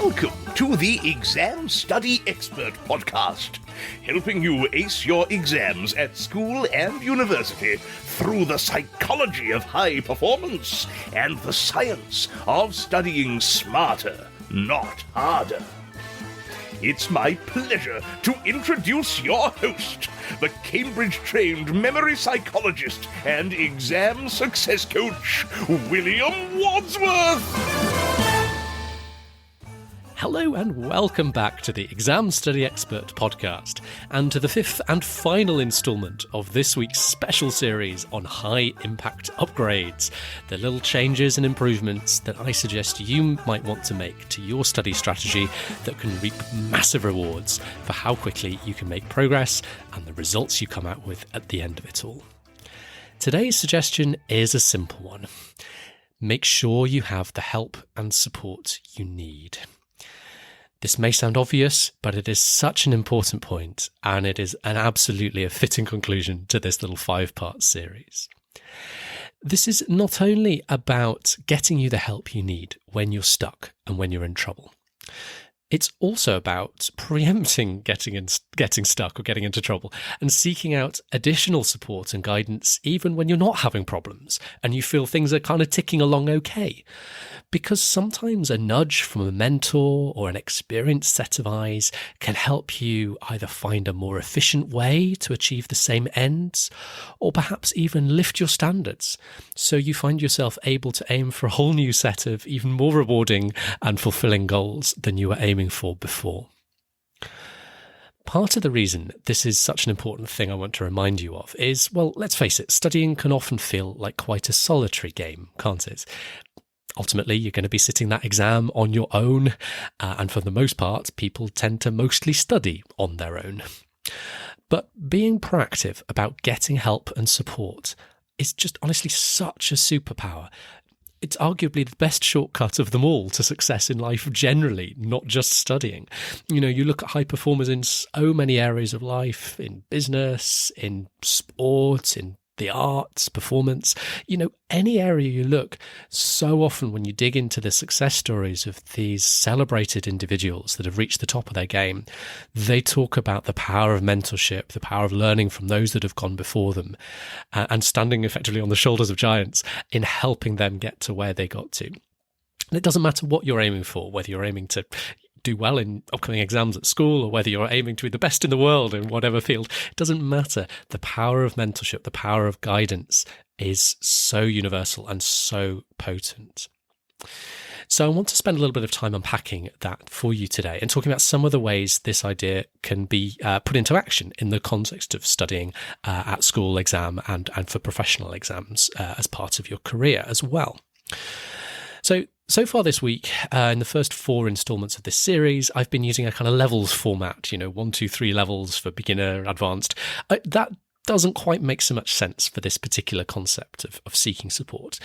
Welcome to the Exam Study Expert Podcast, helping you ace your exams at school and university through the psychology of high performance and the science of studying smarter, not harder. It's my pleasure to introduce your host, the Cambridge-trained memory psychologist and exam success coach, William Wadsworth. Hello and welcome back to the Exam Study Expert podcast and to the fifth and final instalment of this week's special series on high impact upgrades, the little changes and improvements that I suggest you might want to make to your study strategy that can reap massive rewards for how quickly you can make progress and the results you come out with at the end of it all. Today's suggestion is a simple one. Make sure you have the help and support you need. This may sound obvious, but it is such an important point, and it is absolutely a fitting conclusion to this little 5-part series. This is not only about getting you the help you need when you're stuck and when you're in trouble. It's also about preempting getting stuck or getting into trouble and seeking out additional support and guidance even when you're not having problems and you feel things are kind of ticking along okay. Because sometimes a nudge from a mentor or an experienced set of eyes can help you either find a more efficient way to achieve the same ends or perhaps even lift your standards so you find yourself able to aim for a whole new set of even more rewarding and fulfilling goals than you were aiming for before. Part of the reason this is such an important thing I want to remind you of is, well, let's face it, studying can often feel like quite a solitary game, can't it? Ultimately, you're going to be sitting that exam on your own, and for the most part, people tend to mostly study on their own. But being proactive about getting help and support is just honestly such a superpower. It's arguably the best shortcut of them all to success in life generally, not just studying. You know, you look at high performers in so many areas of life, in business, in sport, in the arts, performance, any area you look, so often when you dig into the success stories of these celebrated individuals that have reached the top of their game, they talk about the power of mentorship, the power of learning from those that have gone before them, and standing effectively on the shoulders of giants in helping them get to where they got to. And it doesn't matter what you're aiming for, whether you're aiming to do well in upcoming exams at school or whether you're aiming to be the best in the world in whatever field, it doesn't matter. The power of mentorship, the power of guidance is so universal and so potent. So I want to spend a little bit of time unpacking that for you today and talking about some of the ways this idea can be put into action in the context of studying at school exam and for professional exams as part of your career as well. So far this week, in the first 4 installments of this series, I've been using a kind of levels format, 1, 2, 3 levels for beginner, advanced. That doesn't quite make so much sense for this particular concept of seeking support.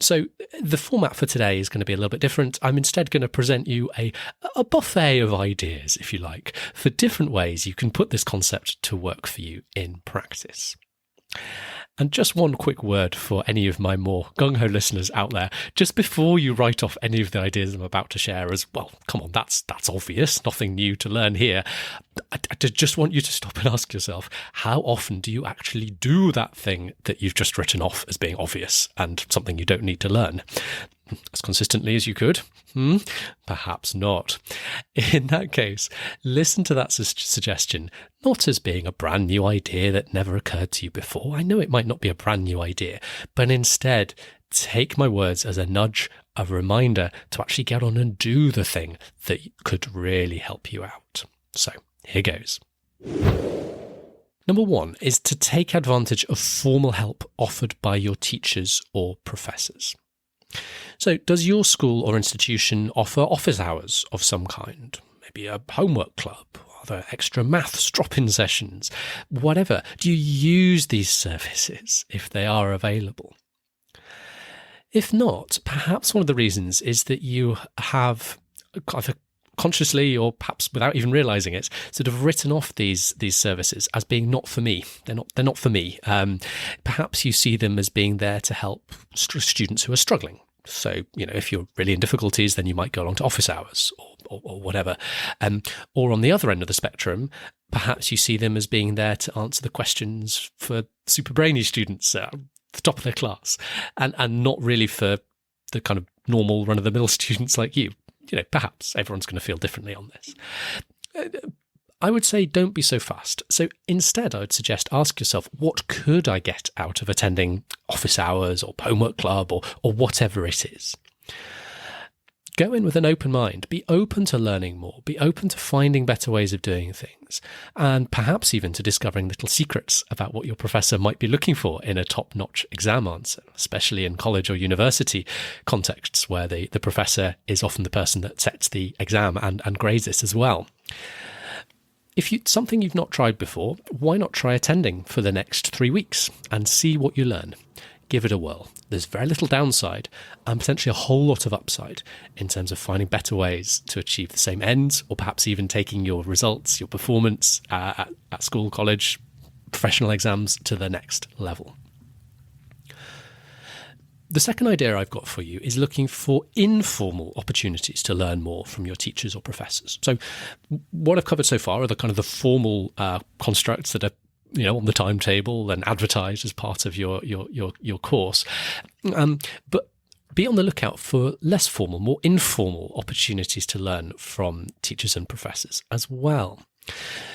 So the format for today is going to be a little bit different. I'm instead going to present you a buffet of ideas, if you like, for different ways you can put this concept to work for you in practice. And just one quick word for any of my more gung-ho listeners out there, just before you write off any of the ideas I'm about to share as, well, come on, that's obvious, nothing new to learn here. I just want you to stop and ask yourself, how often do you actually do that thing that you've just written off as being obvious and something you don't need to learn? As consistently as you could? Perhaps not. In that case, listen to that suggestion, not as being a brand new idea that never occurred to you before. I know it might not be a brand new idea, but instead, take my words as a nudge, a reminder to actually get on and do the thing that could really help you out. So, here goes. Number 1 is to take advantage of formal help offered by your teachers or professors. So, does your school or institution offer office hours of some kind? Maybe a homework club, other extra maths drop-in sessions, whatever. Do you use these services if they are available? If not, perhaps one of the reasons is that you have either consciously or perhaps without even realizing it, sort of written off these services as being not for me. They're not for me. Perhaps you see them as being there to help students who are struggling. So, if you're really in difficulties, then you might go along to office hours or or whatever. Or on the other end of the spectrum, perhaps you see them as being there to answer the questions for super brainy students at the top of their class, and not really for the kind of normal run-of-the-mill students like you. Perhaps everyone's going to feel differently on this. I would say don't be so fast. So instead, I would suggest ask yourself, what could I get out of attending office hours or homework club or whatever it is? Go in with an open mind. Be open to learning more. Be open to finding better ways of doing things, and perhaps even to discovering little secrets about what your professor might be looking for in a top-notch exam answer, especially in college or university contexts where the professor is often the person that sets the exam and grades this as well. If something you've not tried before, why not try attending for the next 3 weeks and see what you learn? Give it a whirl. There's very little downside and potentially a whole lot of upside in terms of finding better ways to achieve the same ends, or perhaps even taking your results, your performance at school, college, professional exams to the next level. The second idea I've got for you is looking for informal opportunities to learn more from your teachers or professors. So what I've covered so far are the kind of the formal constructs that are on the timetable and advertised as part of your course. But be on the lookout for less formal, more informal opportunities to learn from teachers and professors as well.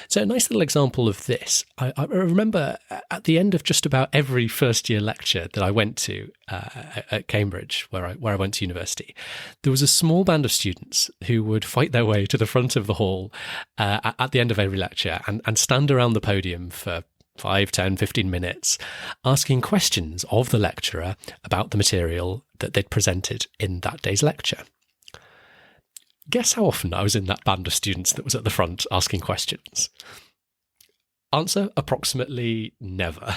So a nice little example of this, I remember at the end of just about every first year lecture that I went to at Cambridge, where I went to university, there was a small band of students who would fight their way to the front of the hall at the end of every lecture and stand around the podium for 5, 10, 15 minutes, asking questions of the lecturer about the material that they'd presented in that day's lecture. Guess how often I was in that band of students that was at the front asking questions? Answer, approximately never.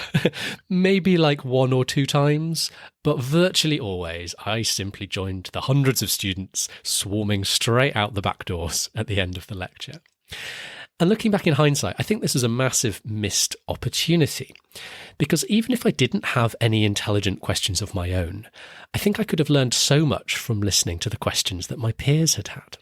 Maybe like 1 or 2 times, but virtually always I simply joined the hundreds of students swarming straight out the back doors at the end of the lecture. And looking back in hindsight, I think this is a massive missed opportunity, because even if I didn't have any intelligent questions of my own, I think I could have learned so much from listening to the questions that my peers had had.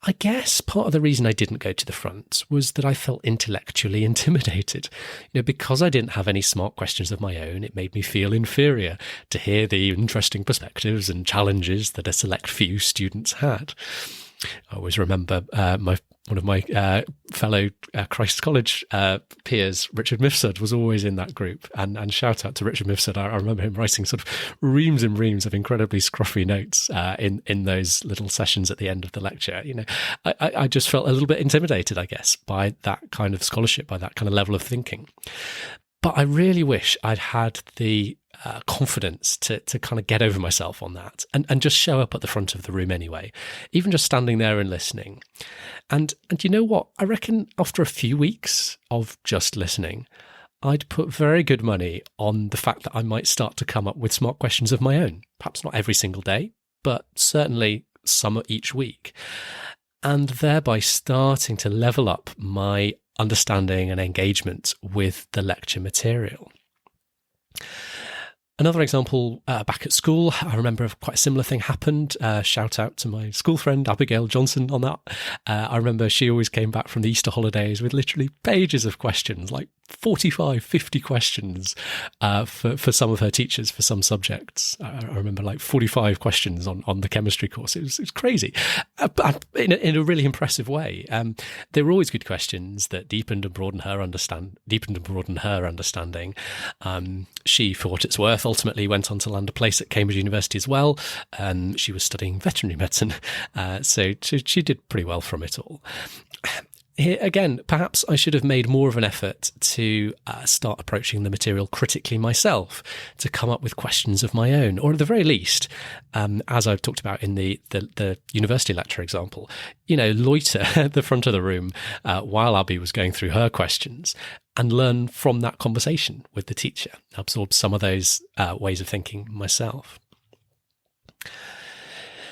I guess part of the reason I didn't go to the front was that I felt intellectually intimidated. Because I didn't have any smart questions of my own, it made me feel inferior to hear the interesting perspectives and challenges that a select few students had. I always remember one of my fellow Christ College peers, Richard Mifsud, was always in that group. And shout out to Richard Mifsud. I remember him writing sort of reams and reams of incredibly scruffy notes in those little sessions at the end of the lecture. I just felt a little bit intimidated, I guess, by that kind of scholarship, by that kind of level of thinking. But I really wish I'd had the confidence to kind of get over myself on that and just show up at the front of the room anyway, even just standing there and listening. And you know what? I reckon after a few weeks of just listening, I'd put very good money on the fact that I might start to come up with smart questions of my own. Perhaps not every single day, but certainly some each week. And thereby starting to level up my understanding and engagement with the lecture material. Another example, back at school, I remember quite a similar thing happened. Shout out to my school friend, Abigail Johnson, on that. I remember she always came back from the Easter holidays with literally pages of questions, like 45, 50 questions for some of her teachers for some subjects. I remember like 45 questions on the chemistry course. It was crazy, in a really impressive way. They were always good questions that deepened and broadened her understanding. She, for what it's worth, ultimately went on to land a place at Cambridge University as well. She was studying veterinary medicine, so she did pretty well from it all. Here, again, perhaps I should have made more of an effort to start approaching the material critically myself, to come up with questions of my own, or at the very least, as I've talked about in the university lecture example, loiter at the front of the room while Abby was going through her questions and learn from that conversation with the teacher, absorb some of those ways of thinking myself.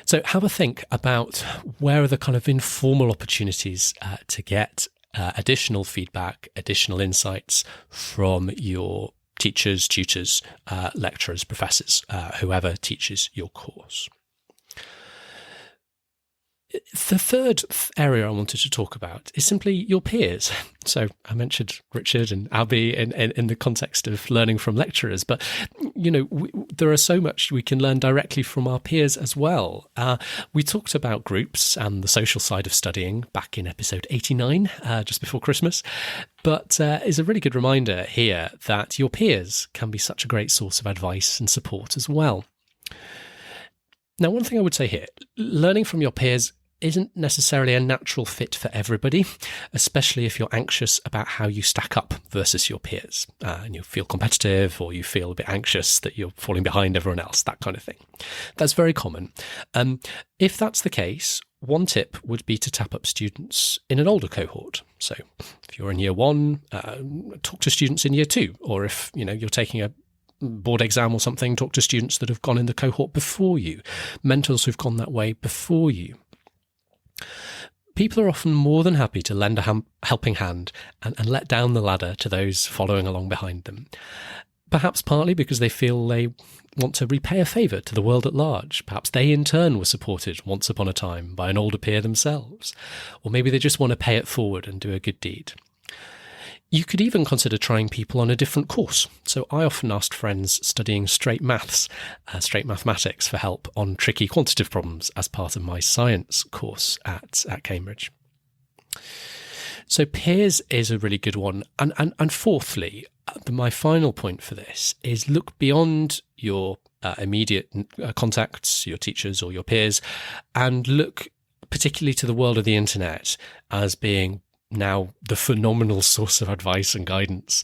So have a think about where are the kind of informal opportunities to get additional feedback, additional insights from your teachers, tutors, lecturers, professors, whoever teaches your course. The third area I wanted to talk about is simply your peers. So I mentioned Richard and Abby in the context of learning from lecturers, but there are so much we can learn directly from our peers as well. We talked about groups and the social side of studying back in episode 89, just before Christmas, but it's a really good reminder here that your peers can be such a great source of advice and support as well. Now, one thing I would say here, learning from your peers isn't necessarily a natural fit for everybody, especially if you're anxious about how you stack up versus your peers, and you feel competitive or you feel a bit anxious that you're falling behind everyone else, that kind of thing. That's very common. If that's the case, one tip would be to tap up students in an older cohort. So if you're in year 1, talk to students in year 2, or if you're taking a board exam or something, talk to students that have gone in the cohort before you, mentors who've gone that way before you. People are often more than happy to lend a helping hand and let down the ladder to those following along behind them. Perhaps partly because they feel they want to repay a favour to the world at large. Perhaps they in turn were supported once upon a time by an older peer themselves. Or maybe they just want to pay it forward and do a good deed. You could even consider trying people on a different course. So I often asked friends studying straight mathematics for help on tricky quantitative problems as part of my science course at Cambridge. So peers is a really good one. And fourthly, my final point for this is look beyond your immediate contacts, your teachers or your peers, and look particularly to the world of the internet as being now the phenomenal source of advice and guidance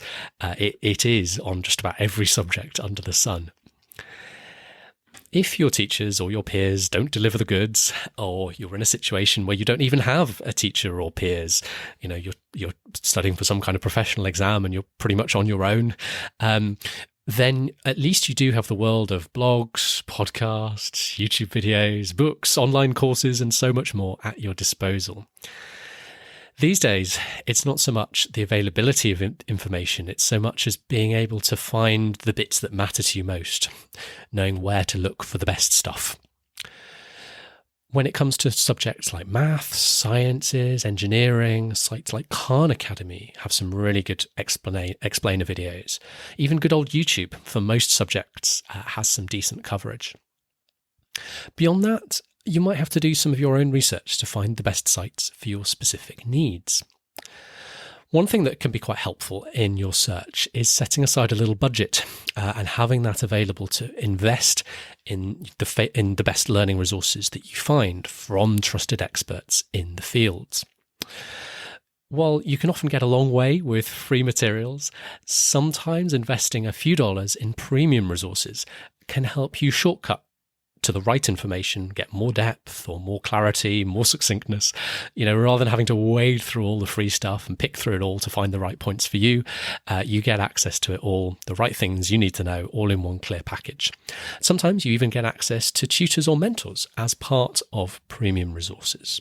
it is on just about every subject under the sun. If your teachers or your peers don't deliver the goods, or you're in a situation where you don't even have a teacher or peers, you're studying for some kind of professional exam and you're pretty much on your own, then at least you do have the world of blogs, podcasts, YouTube videos, books, online courses, and so much more at your disposal. These days, it's not so much the availability of information, it's so much as being able to find the bits that matter to you most, knowing where to look for the best stuff. When it comes to subjects like maths, sciences, engineering, sites like Khan Academy have some really good explainer videos. Even good old YouTube for most subjects has some decent coverage. Beyond that, you might have to do some of your own research to find the best sites for your specific needs. One thing that can be quite helpful in your search is setting aside a little budget and having that available to invest in the best learning resources that you find from trusted experts in the fields. While you can often get a long way with free materials, sometimes investing a few dollars in premium resources can help you shortcut to the right information, get more depth or more clarity, more succinctness, rather than having to wade through all the free stuff and pick through it all to find the right points for you. You get access to it all, the right things you need to know, all in one clear package. Sometimes you even get access to tutors or mentors as part of premium resources.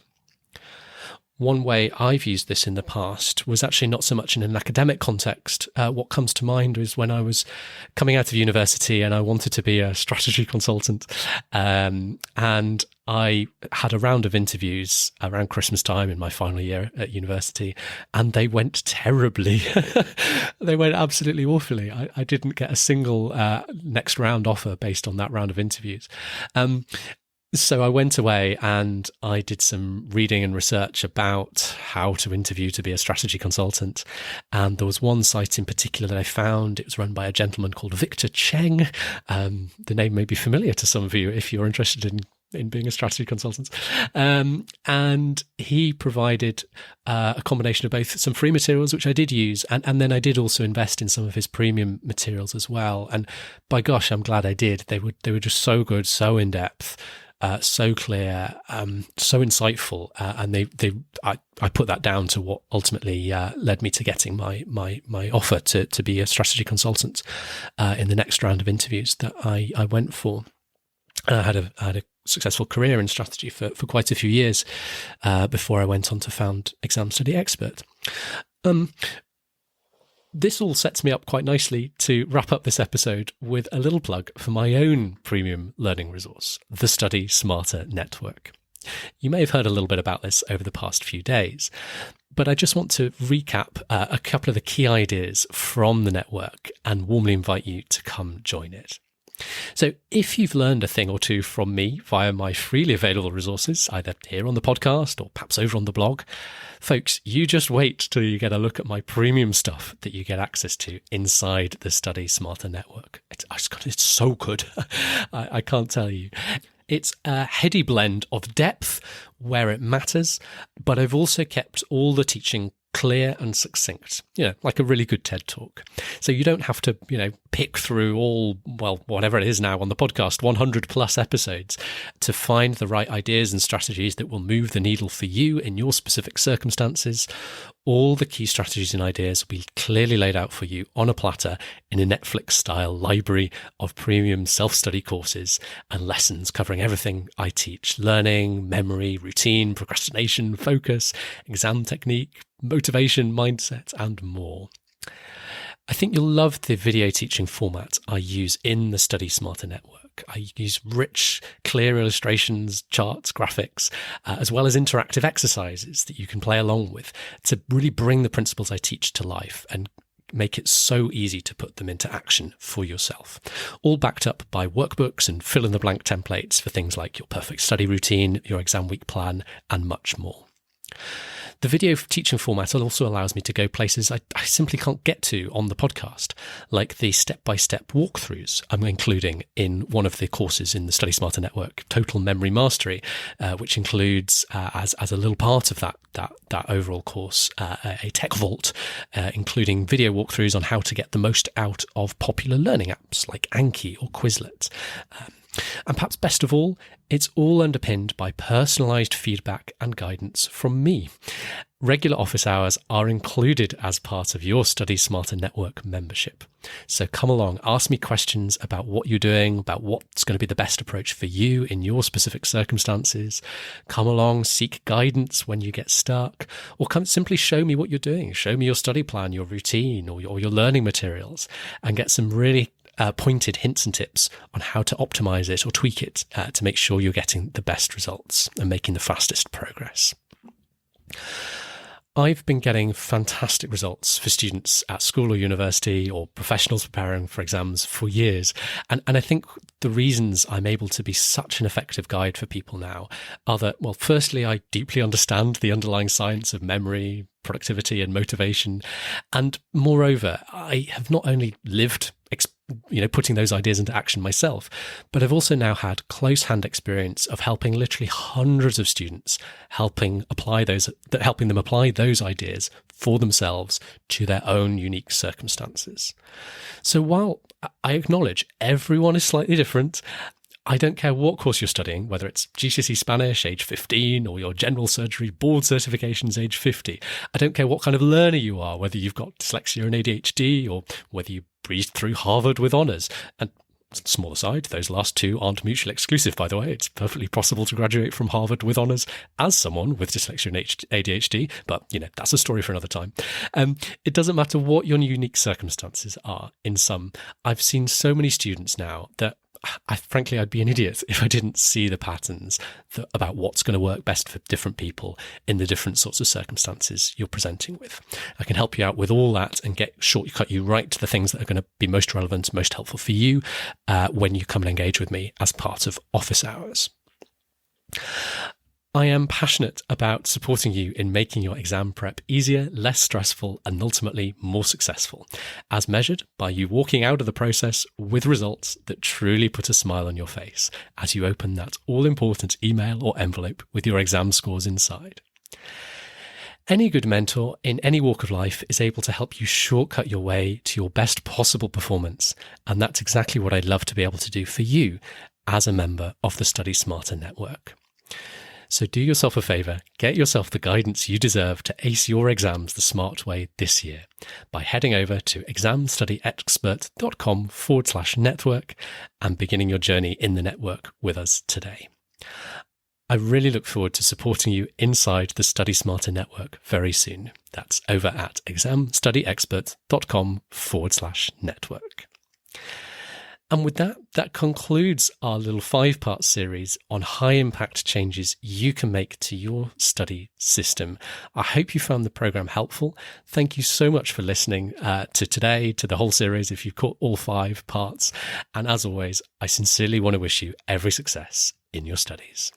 One way I've used this in the past was actually not so much in an academic context. What comes to mind was when I was coming out of university and I wanted to be a strategy consultant. And I had a round of interviews around Christmas time in my final year at university, and they went terribly. They went absolutely awfully. I didn't get a single next round offer based on that round of interviews. So I went away and I did some reading and research about how to interview to be a strategy consultant. And there was one site in particular that I found. It was run by a gentleman called Victor Cheng. The name may be familiar to some of you if you're interested in being a strategy consultant. And he provided a combination of both some free materials, which I did use, and then I did also invest in some of his premium materials as well. And by gosh, I'm glad I did. They were just so good, so in depth. So clear, so insightful, and I put that down to what ultimately led me to getting my offer to be a strategy consultant in the next round of interviews that I went for. I had a successful career in strategy for quite a few years before I went on to found Exam Study Expert. This all sets me up quite nicely to wrap up this episode with a little plug for my own premium learning resource, the Study Smarter Network. You may have heard a little bit about this over the past few days, but I just want to recap a couple of the key ideas from the network and warmly invite you to come join it. So if you've learned a thing or two from me via my freely available resources, either here on the podcast or perhaps over on the blog, folks, you just wait till you get a look at my premium stuff that you get access to inside the Study Smarter network. It's so good. I can't tell you. It's a heady blend of depth where it matters, but I've also kept all the teaching clear and succinct, like a really good TED Talk. So you don't have to, pick through whatever it is now on the podcast, 100 plus episodes to find the right ideas and strategies that will move the needle for you in your specific circumstances. All the key strategies and ideas will be clearly laid out for you on a platter in a Netflix-style library of premium self-study courses and lessons covering everything I teach: learning, memory, routine, procrastination, focus, exam technique, motivation, mindset, and more. I think you'll love the video teaching format I use in the Study Smarter network. I use rich, clear illustrations, charts, graphics, as well as interactive exercises that you can play along with to really bring the principles I teach to life and make it so easy to put them into action for yourself. All backed up by workbooks and fill-in-the-blank templates for things like your perfect study routine, your exam week plan, and much more. The video teaching format also allows me to go places I simply can't get to on the podcast, like the step-by-step walkthroughs I'm including in one of the courses in the Study Smarter Network, Total Memory Mastery, which includes, as a little part of that overall course, a tech vault, including video walkthroughs on how to get the most out of popular learning apps like Anki or Quizlet. And perhaps best of all, it's all underpinned by personalised feedback and guidance from me. Regular office hours are included as part of your Study Smarter Network membership. So come along, ask me questions about what you're doing, about what's going to be the best approach for you in your specific circumstances. Come along, seek guidance when you get stuck, or come simply show me what you're doing. Show me your study plan, your routine, or your learning materials, and get some really pointed hints and tips on how to optimize it or tweak it to make sure you're getting the best results and making the fastest progress. I've been getting fantastic results for students at school or university or professionals preparing for exams for years. And I think the reasons I'm able to be such an effective guide for people now are that, well, firstly, I deeply understand the underlying science of memory, productivity, and motivation. And moreover, I have not only lived putting those ideas into action myself, but I've also now had close hand experience of helping literally hundreds of students, helping them apply those ideas for themselves to their own unique circumstances. So while I acknowledge everyone is slightly different, I don't care what course you're studying, whether it's GCSE Spanish age 15 or your general surgery board certifications age 50. I don't care what kind of learner you are, whether you've got dyslexia and ADHD or whether you breezed through Harvard with honours. And small aside, those last two aren't mutually exclusive, by the way. It's perfectly possible to graduate from Harvard with honours as someone with dyslexia and ADHD, but, that's a story for another time. It doesn't matter what your unique circumstances are. In sum, I've seen so many students now that frankly, I'd be an idiot if I didn't see the patterns about what's going to work best for different people in the different sorts of circumstances you're presenting with. I can help you out with all that and shortcut you right to the things that are going to be most relevant, most helpful for you when you come and engage with me as part of office hours. I am passionate about supporting you in making your exam prep easier, less stressful, and ultimately more successful, as measured by you walking out of the process with results that truly put a smile on your face as you open that all-important email or envelope with your exam scores inside. Any good mentor in any walk of life is able to help you shortcut your way to your best possible performance, and that's exactly what I'd love to be able to do for you as a member of the Study Smarter network. So do yourself a favour, get yourself the guidance you deserve to ace your exams the smart way this year by heading over to examstudyexpert.com/network and beginning your journey in the network with us today. I really look forward to supporting you inside the Study Smarter network very soon. That's over at examstudyexpert.com/network. And with that, that concludes our little 5-part series on high-impact changes you can make to your study system. I hope you found the program helpful. Thank you so much for listening to today, to the whole series, if you've caught all 5 parts. And as always, I sincerely want to wish you every success in your studies.